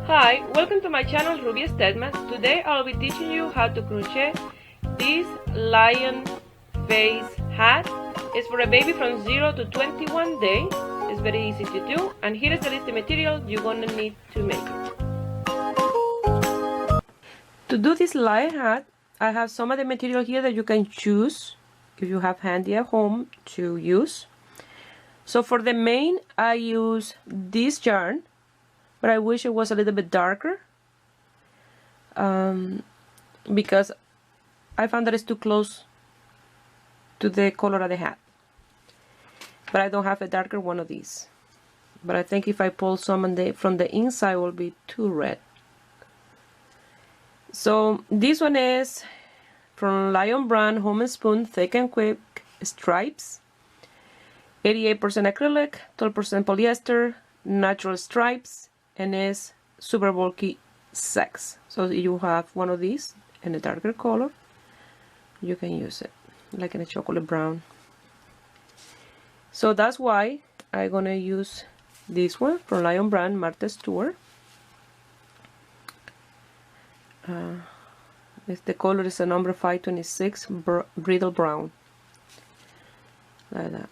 Hi, welcome to my channel Ruby Stedman. Today I'll be teaching you how to crochet this lion face hat. It's for a baby from 0 to 21 days. It's very easy to do, and here is the list of material you're gonna need to make it. To do this lion hat, I have some of the material here that you can choose if you have handy at home to use. So for the mane, I use this yarn, but I wish it was a little bit darker because I found that it's too close to the color of the hat. But I don't have a darker one of these. But I think if I pull some from the inside, it will be too red. So this one is from Lion brand, Homespun Thick and Quick Stripes. 88% acrylic, 12% polyester, natural stripes, and is super bulky sex. So if you have one of these in a darker color, you can use it, like in a chocolate brown. So that's why I'm gonna use this one from Lion brand, Martha Stewart. The color is a number 526 brittle brown, like that.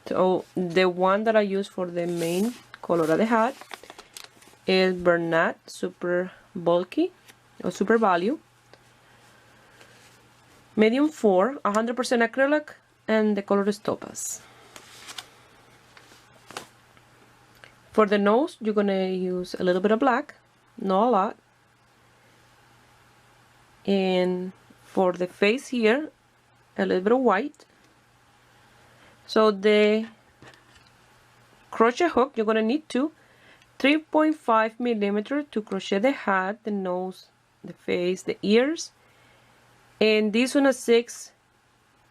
So the one that I use for the main color of the hat is Bernat Super Bulky or Super Value, medium 4, 100% acrylic, and the color is topaz. For the nose, you're gonna use a little bit of black, not a lot. And for the face here, a little bit of white. So the crochet hook, you're gonna need 3.5 millimeter to crochet the hat, the nose, the face, the ears, and this one is 6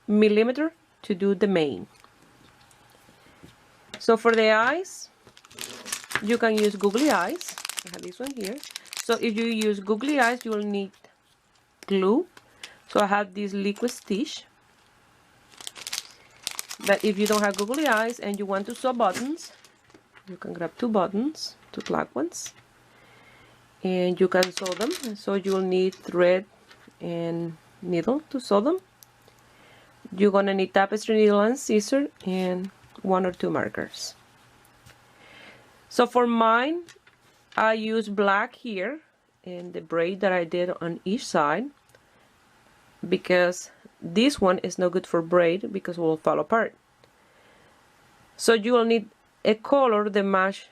millimeter to do the mane. So for the eyes, you can use googly eyes. I have this one here. So if you use googly eyes, you will need glue. So I have this liquid stitch. But if you don't have googly eyes and you want to sew buttons, you can grab 2 buttons, 2 black ones, and you can sew them. So you'll need thread and needle to sew them. You're gonna need tapestry needle and scissors and 1 or 2 markers. So for mine, I use black here in the braid that I did on each side, because this one is no good for braid because it will fall apart. So you will need a color that match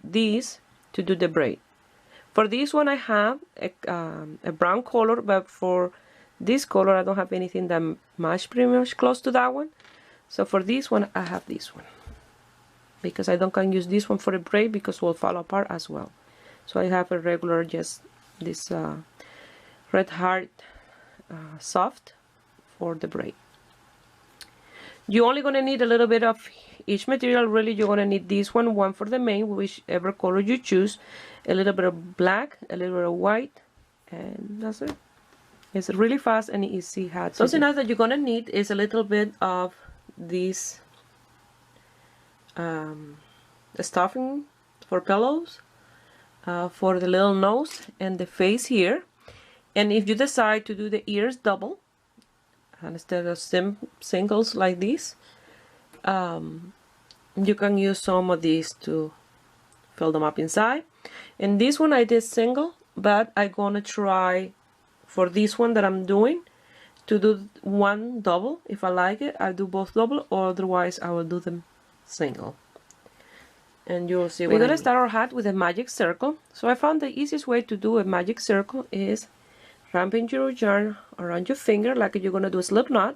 these to do the braid. For this one I have a brown color, but for this color I don't have anything that match pretty much close to that one. So for this one I have this one, because I don't can use this one for a braid because it will fall apart as well. So I have a regular, just this red heart soft for the braid. You're only going to need a little bit of each material. Really, you're going to need this one for the mane, whichever color you choose, a little bit of black, a little bit of white, and that's it. It's really fast and easy hat. Something else that you're going to need is a little bit of this stuffing for pillows, for the little nose and the face here. And if you decide to do the ears double, instead of singles like this, you can use some of these to fill them up inside. And this one I did single, but I'm gonna try for this one that I'm doing to do one double. If I like it, I'll do both double, or otherwise I will do them single. And you'll see. We're gonna start our hat with a magic circle. So I found the easiest way to do a magic circle is ramping your yarn around your finger like you're going to do a slip knot,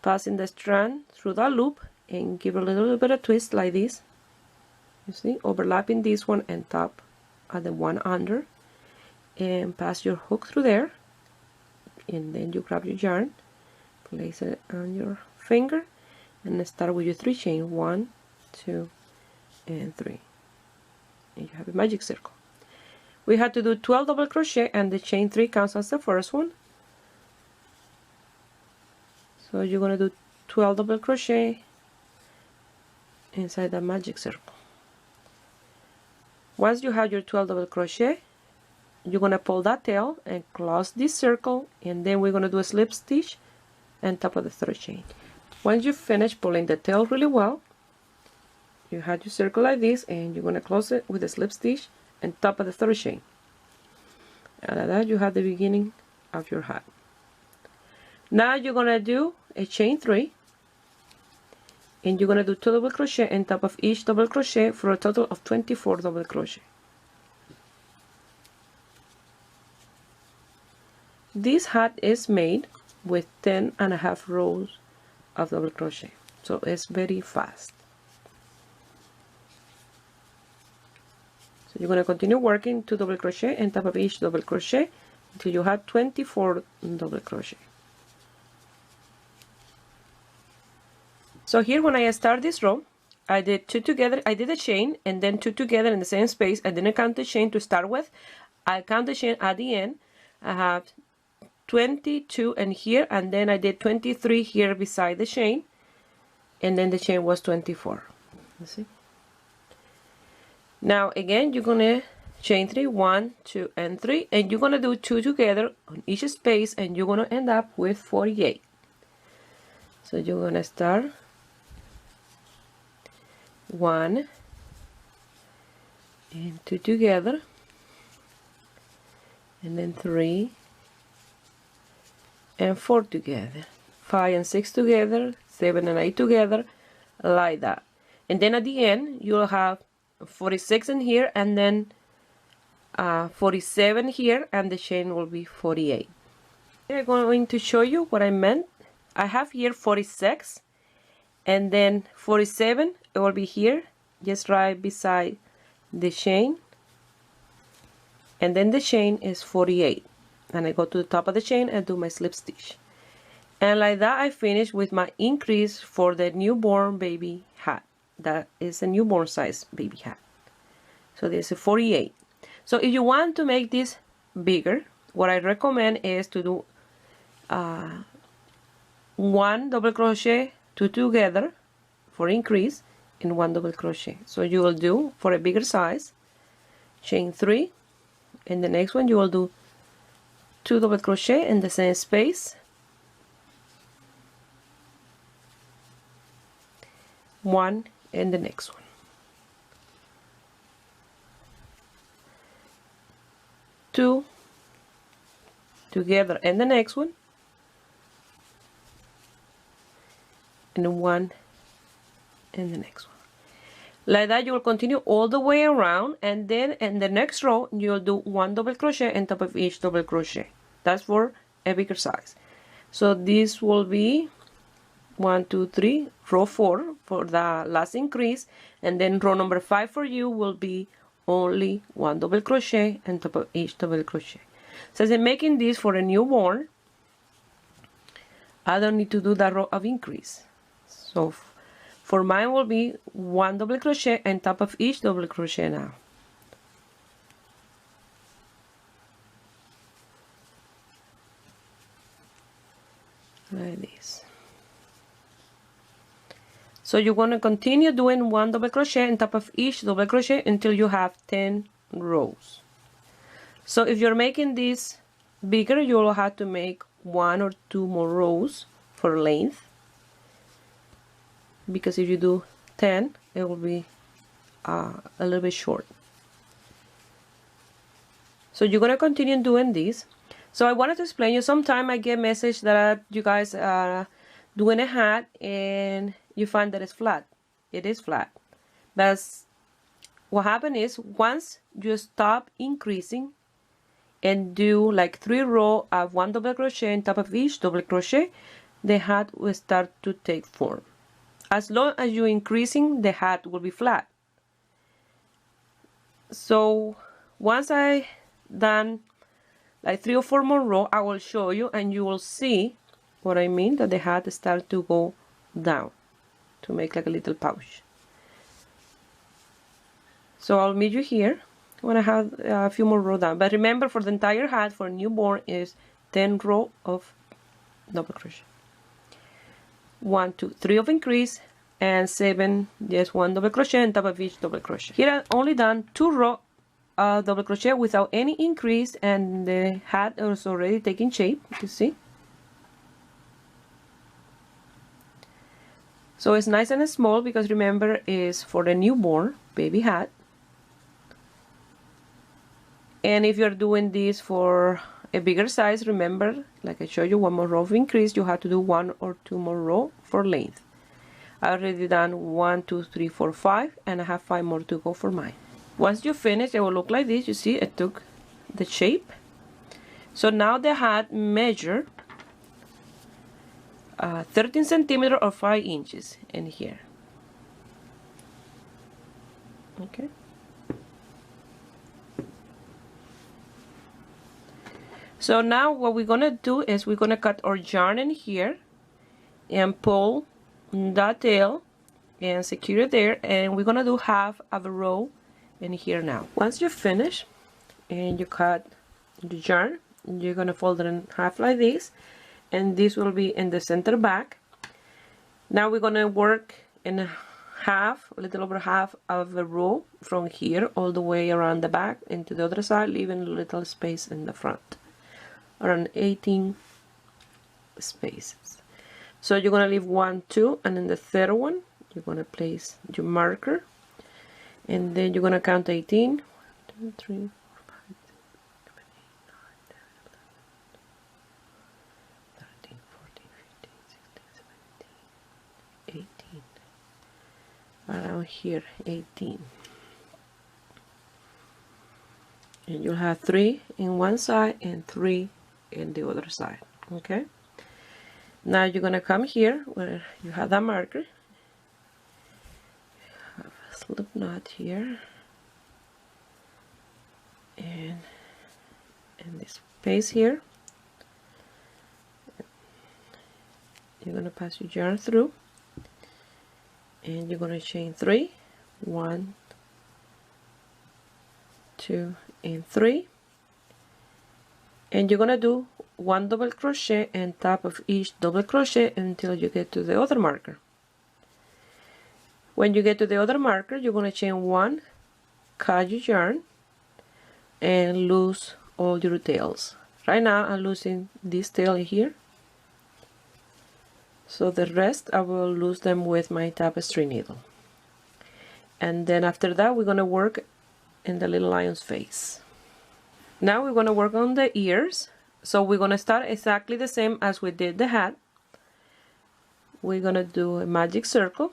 passing the strand through that loop and give a little bit of twist like this. You see, overlapping this one and top at the one under, and pass your hook through there, and then you grab your yarn, place it on your finger, and start with your 3 chain, 1, 2, and 3, and you have a magic circle. We had to do 12 double crochet, and the chain 3 counts as the first one. So you're going to do 12 double crochet inside the magic circle. Once you have your 12 double crochet, you're going to pull that tail and close this circle, and then we're going to do a slip stitch on top of the third chain. Once you finish pulling the tail really well, you have your circle like this, and you're going to close it with a slip stitch on top of the third chain. And like that, you have the beginning of your hat. Now you're going to do a chain 3, and you're going to do 2 double crochet on top of each double crochet for a total of 24 double crochet. This hat is made with 10.5 rows of double crochet, so it's very fast. So you're going to continue working 2 double crochet on top of each double crochet until you have 24 double crochet. So here, when I start this row, I did 2 together, I did a chain and then 2 together in the same space. I didn't count the chain to start with. I count the chain at the end. I have 22 in here, and then I did 23 here beside the chain, and then the chain was 24. You see? Now again, you're gonna chain 3, 1, 2, and 3, and you're gonna do 2 together on each space, and you're gonna end up with 48. So you're gonna start 1 and 2 together, and then 3 and 4 together, 5 and 6 together, 7 and 8 together, like that. And then at the end, you'll have 46 in here, and then 47 here, and the chain will be 48. I'm going to show you what I meant. I have here 46, and then 47, it will be here, just right beside the chain, and then the chain is 48, and I go to the top of the chain and do my slip stitch, and like that I finish with my increase for the newborn baby hat. That is a newborn size baby hat. So this is 48. So if you want to make this bigger, what I recommend is to do 1 double crochet, 2 together for increase, and 1 double crochet. So you will do, for a bigger size, chain 3, and the next one you will do 2 double crochet in the same space, 1 in the next one, 2 together in the next one, and 1 in the next one. Like that, you will continue all the way around, and then in the next row you'll do 1 double crochet on top of each double crochet. That's for a bigger size. So this will be 1, 2, 3, row 4 for the last increase, and then row number 5 for you will be only 1 double crochet on top of each double crochet. Since I'm making this for a newborn, I don't need to do that row of increase. So for mine will be 1 double crochet on top of each double crochet now. Like this. So you're going to continue doing 1 double crochet on top of each double crochet until you have 10 rows. So if you're making this bigger, you'll have to make 1 or 2 more rows for length, because if you do 10, it will be a little bit short. So you're going to continue doing this. So I wanted to explain you, sometimes I get message that you guys are doing a hat and you find that it's flat. It is flat. But what happens is, once you stop increasing and do like 3 rows of 1 double crochet on top of each double crochet, the hat will start to take form. As long as you're increasing, the hat will be flat. So once I done like 3 or 4 more rows, I will show you, and you will see what I mean, that the hat starts to go down to make like a little pouch. So I'll meet you here when I have a few more rows down. But remember, for the entire hat for newborn is 10 rows of double crochet. 1, 2, 3 of increase, and 7 just 1 double crochet on top of each double crochet. Here I've only done 2 rows double crochet without any increase, and the hat is already taking shape, you see. So it's nice and small because remember it's for the newborn baby hat. And if you're doing this for a bigger size, remember, like I showed you, one more row of increase, you have to do 1 or 2 more row for length. I already done 1, 2, 3, 4, 5, and I have 5 more to go for mine. Once you finish, it will look like this. You see, it took the shape. So now the hat measure 13 centimeters or 5 inches in here. Okay. So now what we're gonna do is we're gonna cut our yarn in here and pull that tail and secure it there, and we're gonna do half of a row in here now. Once you finish and you cut the yarn, you're gonna fold it in half like this, and this will be in the center back. Now we're gonna work in half, a little over half of a row from here all the way around the back into the other side, leaving a little space in the front, around 18 spaces. So you're gonna leave 1, 2, and in the third one you're gonna place your marker, and then you're gonna count 18. 1, 2, 3, 4, 5, 6, 7, 8, 9, 10, 11, 13, 14, 15, 16, 17, 18. Around here, 18. And you'll have 3 in one side and 3 in the other side. Okay. Now you're gonna come here where you have that marker. Have a slip knot here, and in this space here, you're gonna pass your yarn through, and you're gonna chain 3, 1, 2, and 3, and you're gonna do 1 double crochet on top of each double crochet until you get to the other marker. When you get to the other marker, you're going to chain 1, cut your yarn, and loose all your tails. Right now I'm losing this tail here, so the rest I will lose them with my tapestry needle. And then after that we're going to work in the little lion's face. Now we're going to work on the ears. So we're going to start exactly the same as we did the hat. We're going to do a magic circle,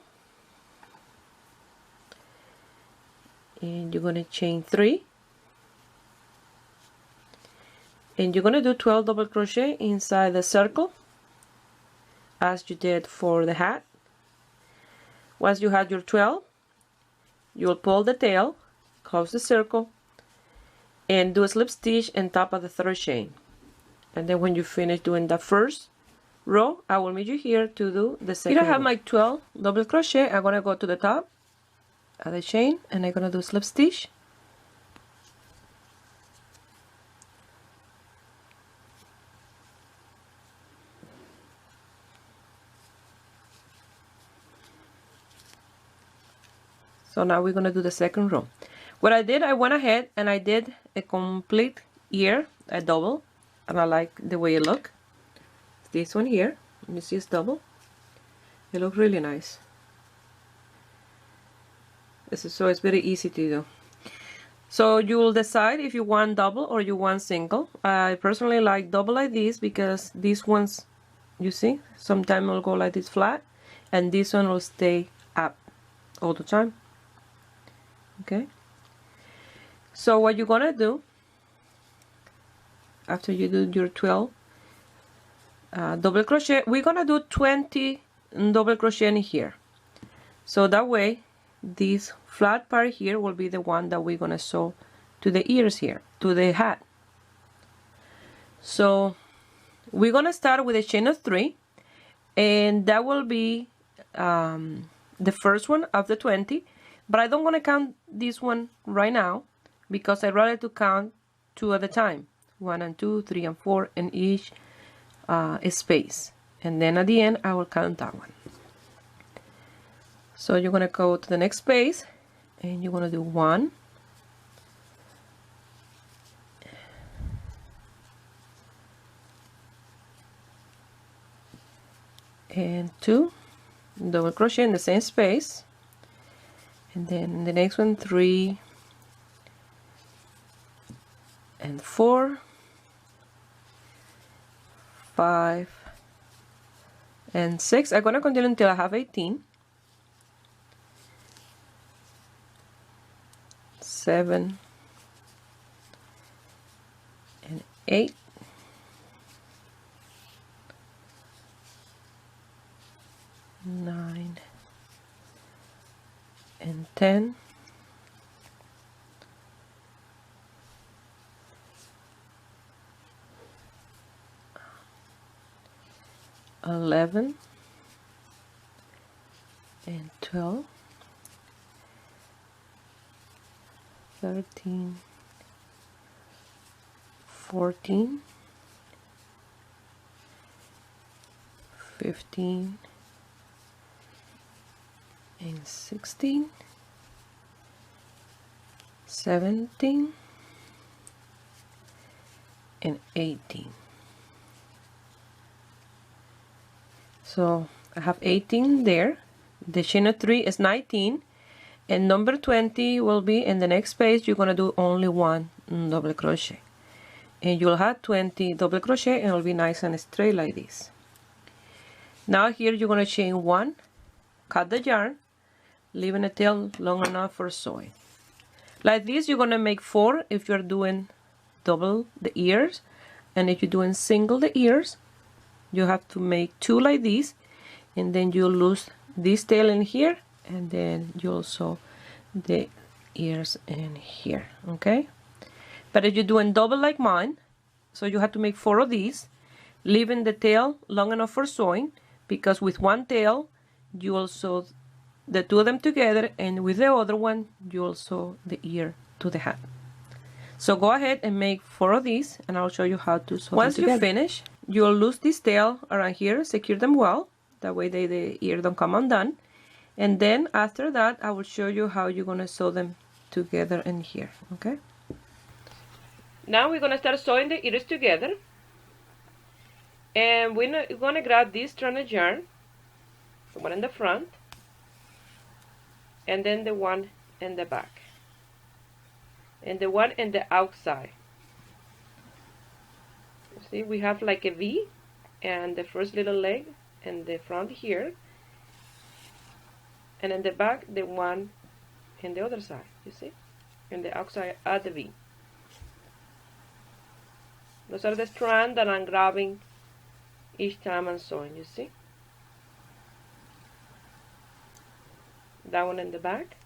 and you're going to chain 3, and you're going to do 12 double crochet inside the circle as you did for the hat. Once you have your 12, you'll pull the tail, close the circle, and do a slip stitch on top of the third chain. And then when you finish doing the first row, I will meet you here to do the second row. Here I have my 12 double crochet. I'm going to go to the top of the chain, and I'm going to do slip stitch. So now we're going to do the second row. What I did, I went ahead and I did a complete ear, a double. And I like the way it looks. This one here, you see it's double. It looks really nice. So it's very easy to do. So you will decide if you want double or you want single. I personally like double like this because these ones, you see, sometimes will go like this flat, and this one will stay up all the time. Okay. So what you're gonna do, after you do your 12 double crochet, we're gonna do 20 double crochet in here, so that way this flat part here will be the one that we're gonna sew to the ears here, to the hat. So we're gonna start with a chain of 3, and that will be the first one of the 20, but I don't want to count this one right now because I'd rather to count 2 at a time. 1 and 2, 3 and 4 in each space, and then at the end I will count that one. So you're gonna go to the next space, and you're gonna do 1, and 2 double crochet in the same space, and then in the next one 3 and 4, 5 and 6. I'm gonna continue until I have 18, 7 and 8, 9 and 10, 11 and 12, 13, 14, 15 and 16, 17 and 18. So I have 18 there. The chain of 3 is 19, and number 20 will be in the next space. You're gonna do only 1 double crochet, and you'll have 20 double crochet, and it'll be nice and straight like this. Now here you're gonna chain 1, cut the yarn, leaving a tail long enough for sewing. Like this, you're gonna make 4 if you're doing double the ears, and if you're doing single the ears, you have to make 2 like this, and then you'll lose this tail in here, and then you'll sew the ears in here. Okay, but if you're doing double like mine, so you have to make 4 of these, leaving the tail long enough for sewing, because with one tail you will sew the 2 of them together, and with the other one you will sew the ear to the hat. So go ahead and make 4 of these, and I'll show you how to sew them together. Once you finish, you'll lose this tail around here, secure them well, that way the ear don't come undone, and then after that I will show you how you're gonna sew them together in here. Okay, now we're gonna start sewing the ears together, and we're gonna grab this strand of yarn, the one in the front, and then the one in the back, and the one in the outside. See, we have like a V, and the first little leg in the front here, and in the back the one in the other side, you see, and the outside at the V. Those are the strands that I'm grabbing each time I'm sewing, you see. That one in the back,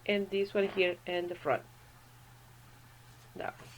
and this one here in the front. That one.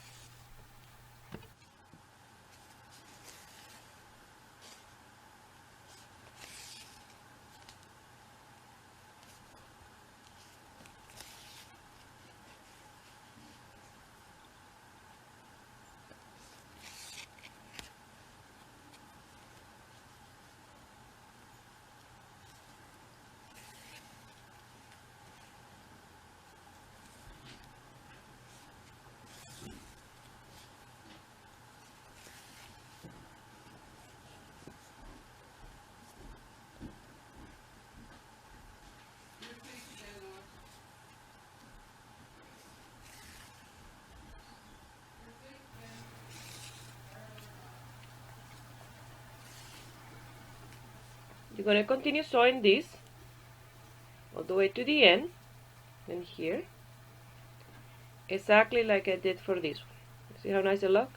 You're going to continue sewing this all the way to the end, and here, exactly like I did for this one. See how nice it looks?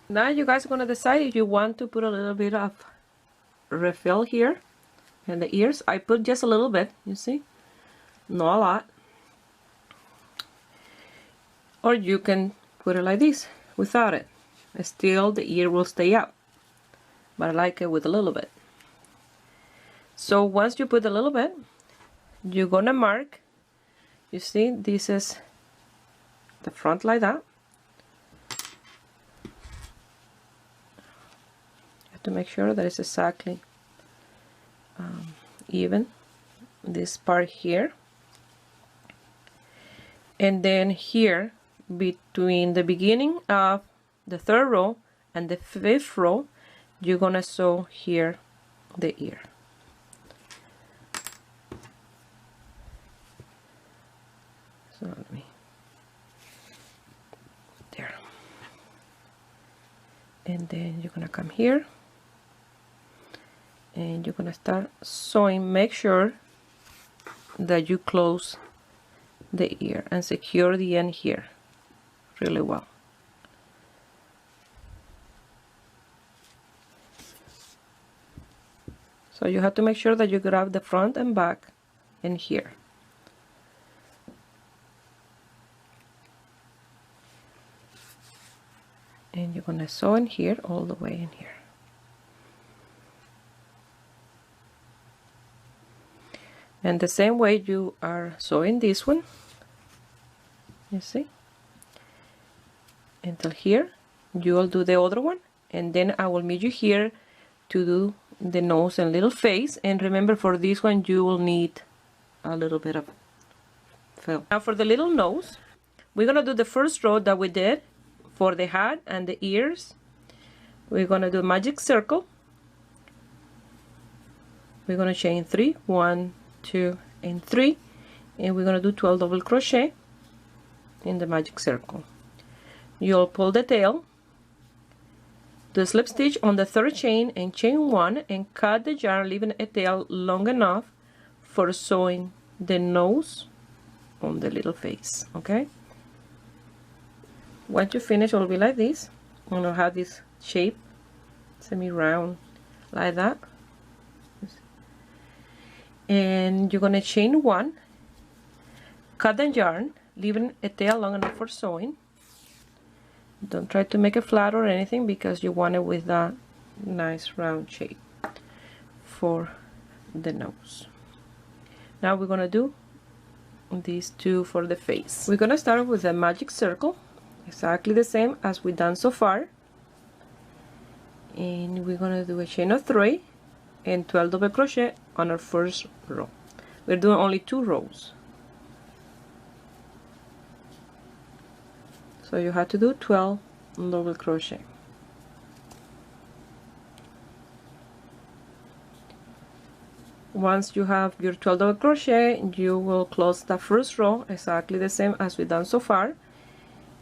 Now you guys are going to decide if you want to put a little bit of refill here in the ears. I put just a little bit, you see, not a lot. Or you can put it like this without it. Still the ear will stay up, but I like it with a little bit. So once you put a little bit, you're gonna mark, you see, this is the front like that. You have to make sure that it's exactly even, this part here. And then here, between the beginning of the 3rd row and the 5th row, you're gonna sew here the ear. So let me, there. And then you're gonna come here and you're gonna start sewing. Make sure that you close the ear and secure the end here really well. So you have to make sure that you grab the front and back in here. And you're gonna sew in here all the way in here. And the same way you are sewing this one, you see, until here. You will do the other one, and then I will meet you here to do the nose and little face. And remember, for this one you will need a little bit of fill. Now for the little nose, we're gonna do the first row that we did for the hat and the ears. We're gonna do magic circle. We're gonna chain 3, 1, 2, and 3, and we're gonna do 12 double crochet in the magic circle. You'll pull the tail, do slip stitch on the 3rd chain and chain 1, and cut the yarn, leaving a tail long enough for sewing the nose on the little face. Okay, once you finish, it will be like this, and it'll have this shape, semi-round, like that. And you're gonna chain 1, cut the yarn, leaving a tail long enough for sewing. Don't try to make it flat or anything, because you want it with that nice round shape for the nose. Now we're gonna do these two for the face. We're gonna start with a magic circle, exactly the same as we've done so far, and we're gonna do a chain of 3 and 12 double crochet on our first row. We're doing only 2 rows, so you have to do 12 double crochet. Once you have your 12 double crochet, you will close the first row exactly the same as we've done so far,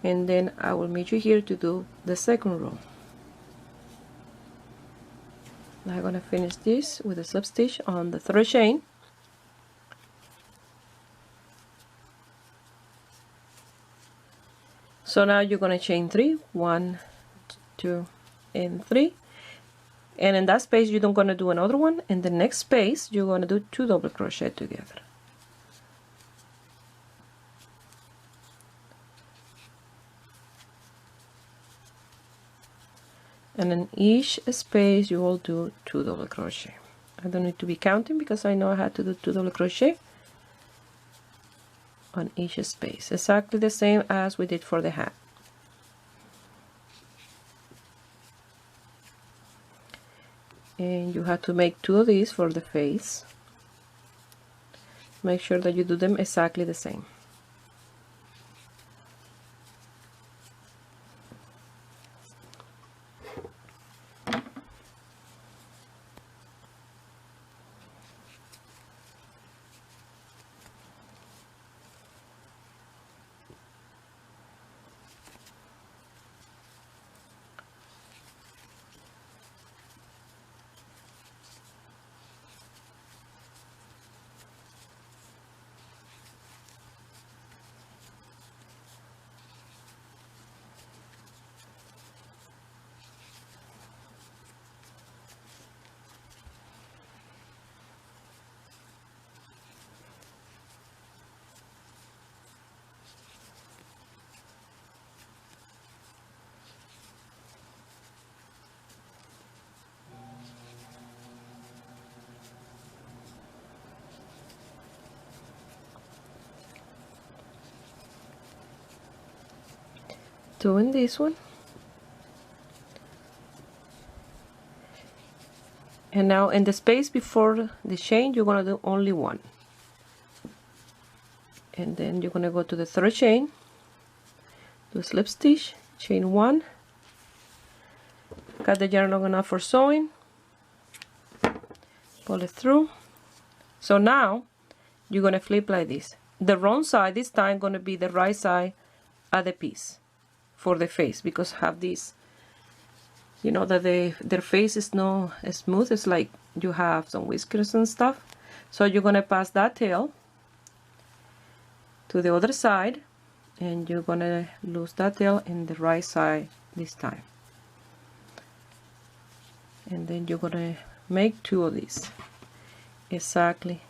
and then I will meet you here to do the second row. Now I'm going to finish this with a slip stitch on the 3rd chain. So now you're going to chain 3, 1, 2, and 3, and in that space you're going to do another one. In the next space you're going to do 2 double crochet together. And in each space you will do 2 double crochet. I don't need to be counting because I know I had to do 2 double crochet on each space, exactly the same as we did for the hat. And you have to make 2 of these for the face. Make sure that you do them exactly the same. doing this one. And now in the space before the chain, you're gonna do only one. And then you're gonna go to the third chain, do a slip stitch, chain one, cut the yarn long enough for sewing, pull it through. So now you're gonna flip like this. The wrong side this time gonna be the right side of the piece for the face, because have this, you know, that their face is not as smooth. It's like you have some whiskers and stuff. So you're gonna pass that tail to the other side, and you're gonna lose that tail in the right side this time. And then you're gonna make two of these exactly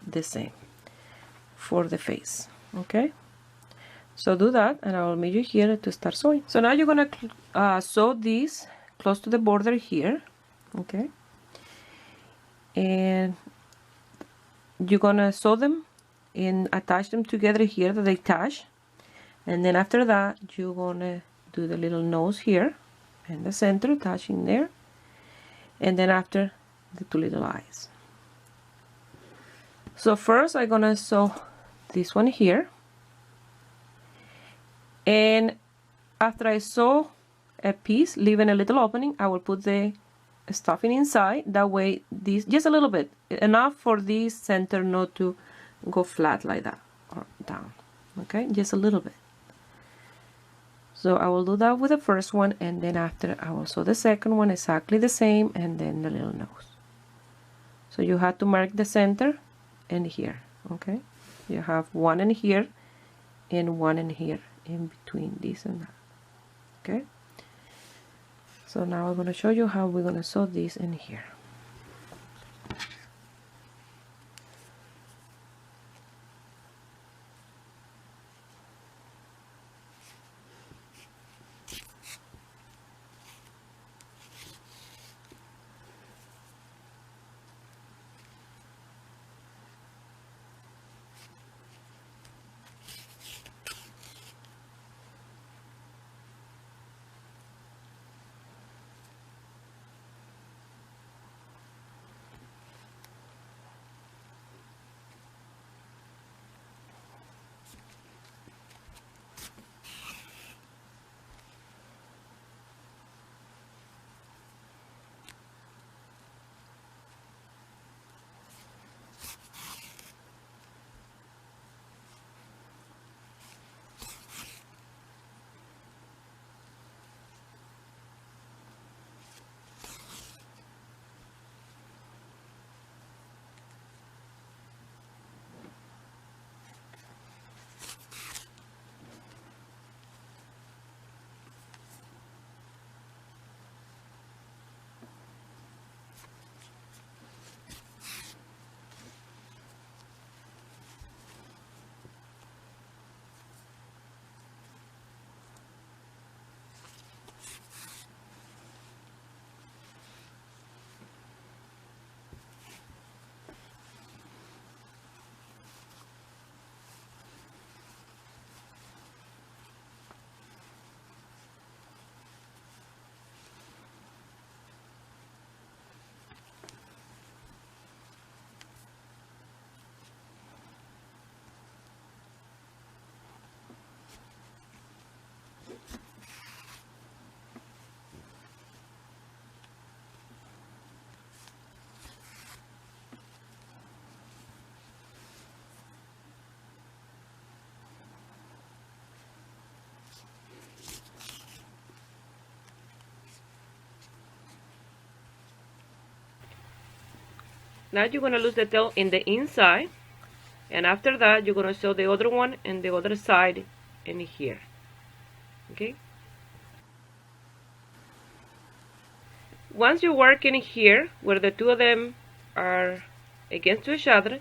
the same for the face. Okay, so do that, and I will meet you here to start sewing. So now you're gonna sew these close to the border here. Okay, and you're gonna sew them and attach them together here, that they attach. And then after that, you're gonna do the little nose here in the center, attaching there. And then after, the two little eyes. So first I'm gonna sew this one here. And after I sew a piece, leaving a little opening, I will put the stuffing inside. That way, this, just a little bit, enough for this center not to go flat like that or down. Okay, just a little bit. So I will do that with the first one, and then after I will sew the second one exactly the same, and then the little nose. So you have to mark the center and here. Okay, you have one in here and one in here, in between this and that. Okay, so now I'm going to show you how we're going to sew this in here. Now you're going to lose the tail in the inside, and after that you're going to sew the other one and the other side in here. Okay, once you work in here where the two of them are against each other,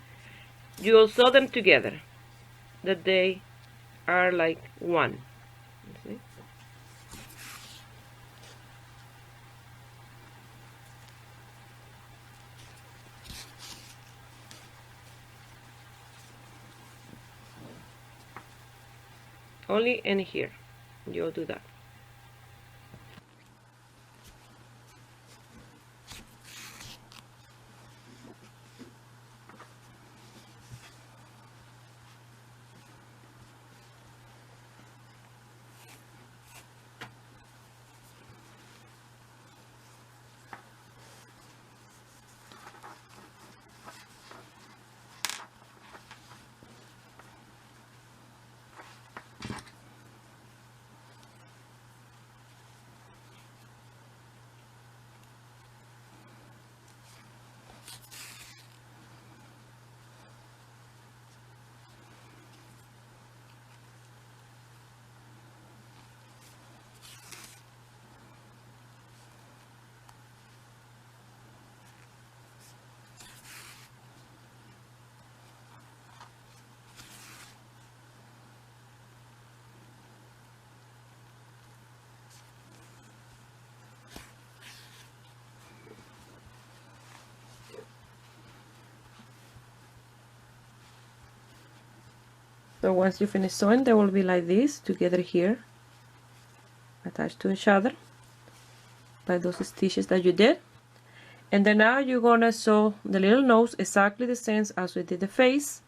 you will sew them together, that they are like one. See? Only in here. you'll do that. So once you finish sewing, they will be like this together here, attached to each other by those stitches that you did. And then now you're gonna sew the little nose exactly the same as we did the face.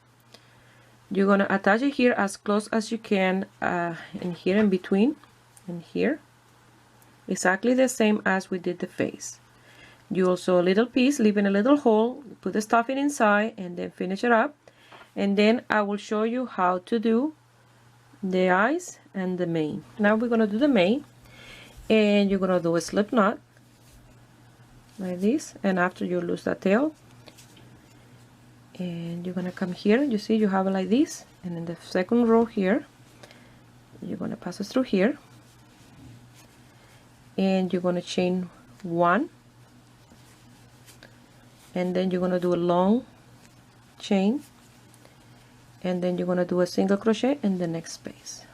You're gonna attach it here as close as you can, and here in between, and here, exactly the same as we did the face. You will sew a little piece, leaving a little hole, put the stuffing inside, and then finish it up. And then I will show you how to do the eyes and the mane. Now we're gonna do the mane, and you're gonna do a slip knot like this, and after you lose that tail, and you're gonna come here, you see you have it like this, and in the second row here you're gonna pass it through here, and you're gonna chain one, and then you're gonna do a long chain, and then you're gonna do a single crochet in the next space.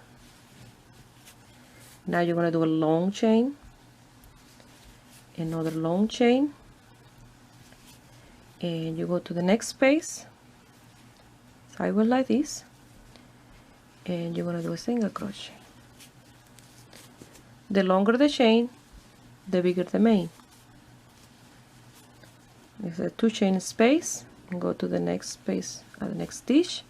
Now you're gonna do a long chain, another long chain, and you go to the next space sideways like this, and you're gonna do a single crochet. The longer the chain, the bigger the mane. It's a 2 chain space, and go to the next space at the next stitch,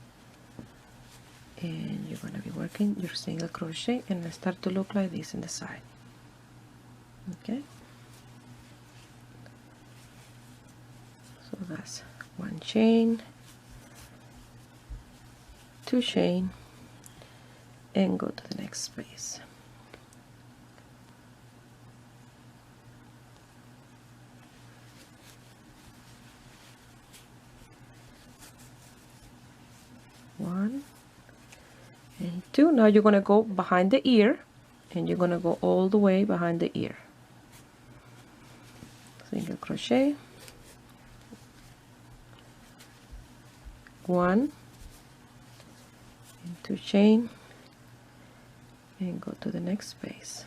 and you're going to be working your single crochet, and it start to look like this in the side. Okay, so that's 1 chain, 2 chain, and go to the next space. One and 2. Now you're going to go behind the ear, and you're going to go all the way behind the ear. Single crochet, 1 and 2 chain, and go to the next space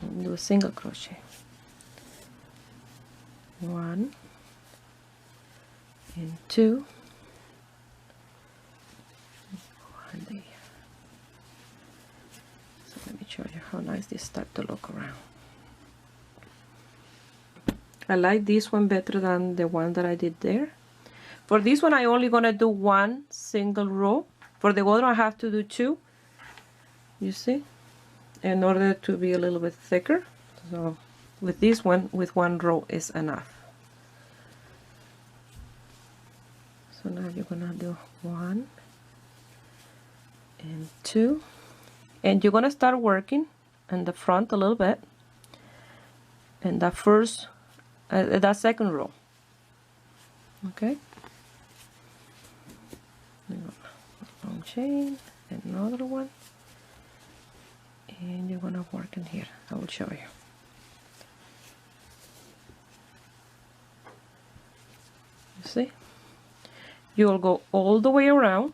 and do a single crochet, 1 and 2. There. So let me show you how nice this start to look around. I like this one better than the one that I did there. For this one I only gonna do 1 single row. For the other I have to do 2, you see, in order to be a little bit thicker. So with this one, with 1 row is enough. So now you're gonna do 1 and 2, and you're gonna start working in the front a little bit, and that first, that second row. Okay, long chain, another one, and you're gonna work in here. I will show you. You see, you will go all the way around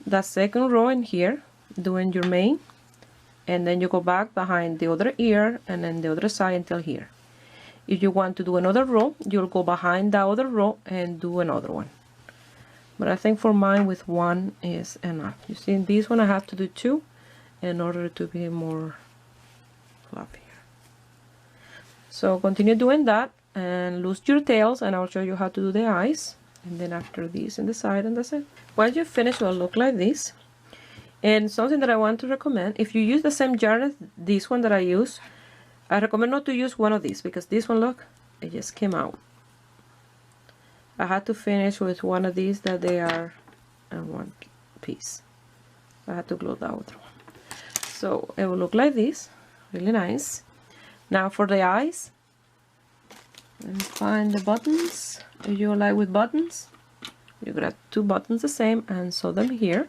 that second row in here, doing your mane, and then you go back behind the other ear and then the other side until here. If you want to do another row, you'll go behind the other row and do another one. but I think for mine with one is enough. You see, in this one I have to do 2 in order to be more fluffy. So continue doing that and lose your tails, and I'll show you how to do the eyes, and then after this in the side, and that's it. Once you finish, it will look like this. And something that I want to recommend, if you use the same jar as this one that I use, I recommend not to use one of these, because this one, look, it just came out. I had to finish with one of these that they are in one piece. I had to glue the other one. So it will look like this, really nice. Now for the eyes, let me find the buttons. If you like with buttons, you grab 2 buttons the same and sew them here,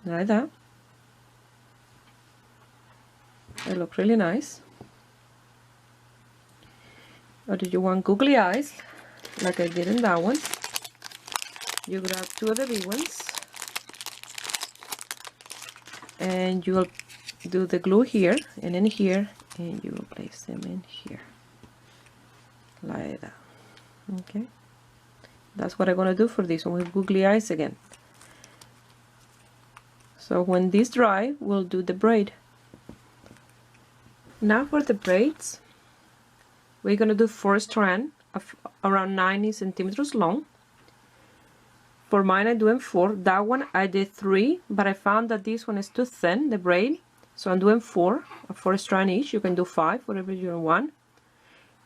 like that. They look really nice. Or do you want googly eyes, like I did in that one? You grab 2 of the big ones, and you will do the glue here and in here, and you will place them in here, like that. Okay, that's what I'm gonna do for this one with googly eyes again. So when this dry, we'll do the braid. Now for the braids, we're gonna do 4 strands of around 90 centimeters long. For mine, I'm doing 4. That one I did 3, but I found that this one is too thin, the braid, so I'm doing 4 strands each. You can do 5, whatever you want,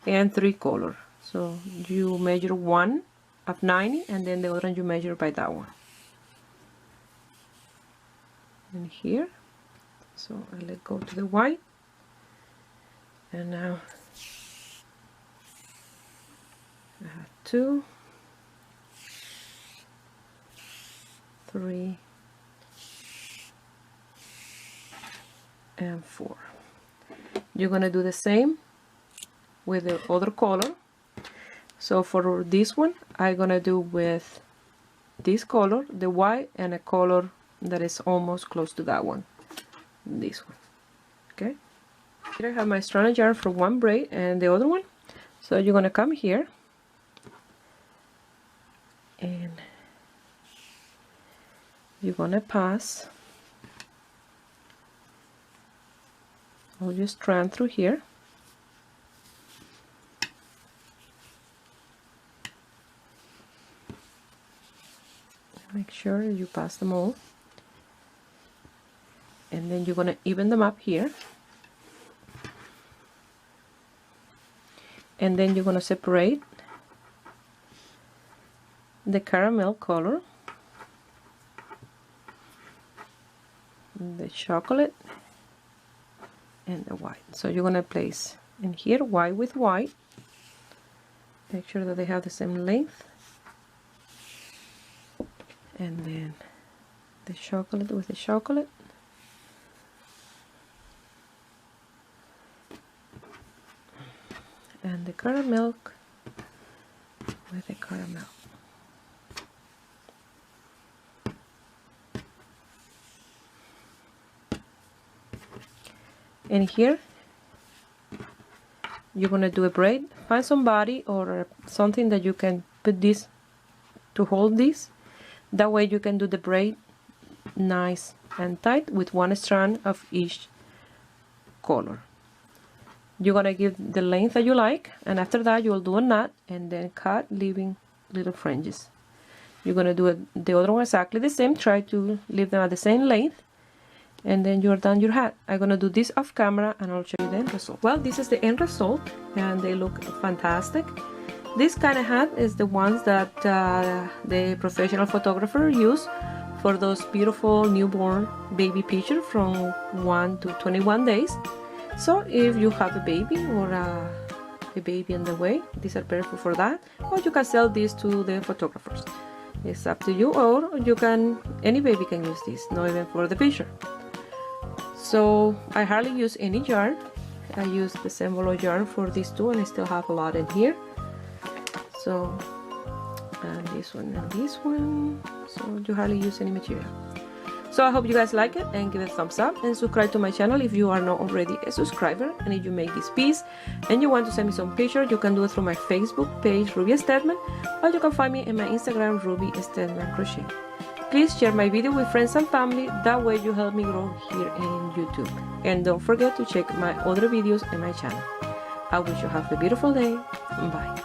and 3 color. So you measure one of 90, and then the other one you measure by that one. And here, so I let go to the white, and now I have 2, 3, and 4. You're gonna do the same with the other color. So for this one, I'm gonna do with this color, the white, and a color that is almost close to that one, this one. Okay, here I have my strand yarn for one braid and the other one. So you're gonna come here and you're gonna pass all your strand through here. Make sure you pass them all, and then you're gonna even them up here, and then you're gonna separate the caramel color, the chocolate, and the white. So you're gonna place in here white with white. Make sure that they have the same length, and then the chocolate with the chocolate, and the caramel with the caramel. And here you're gonna do a braid. Find somebody or something that you can put this to hold this. That way you can do the braid nice and tight with one strand of each color. You're gonna give the length that you like, and after that you will do a knot and then cut, leaving little fringes. You're gonna do the other one exactly the same. Try to leave them at the same length, and then you're done your hat. I'm gonna do this off camera and I'll show you the end result. Well, this is the end result and they look fantastic. This kind of hat is the ones that the professional photographer use for those beautiful newborn baby pictures from 1 to 21 days. So if you have a baby or a baby on the way, these are perfect for that. Or you can sell these to the photographers. It's up to you, or you can, any baby can use this, not even for the picture. So I hardly use any yarn. I use the Semolo yarn for these two, and I still have a lot in here. So, and this one and this one. So you hardly use any material. So I hope you guys like it, and give it a thumbs up and subscribe to my channel if you are not already a subscriber. And if you make this piece and you want to send me some pictures, you can do it through my Facebook page, Ruby Stedman, or you can find me in my Instagram, Ruby Stedman Crochet. Please share my video with friends and family, that way you help me grow here in YouTube. And don't forget to check my other videos in my channel. I wish you have a beautiful day. Bye.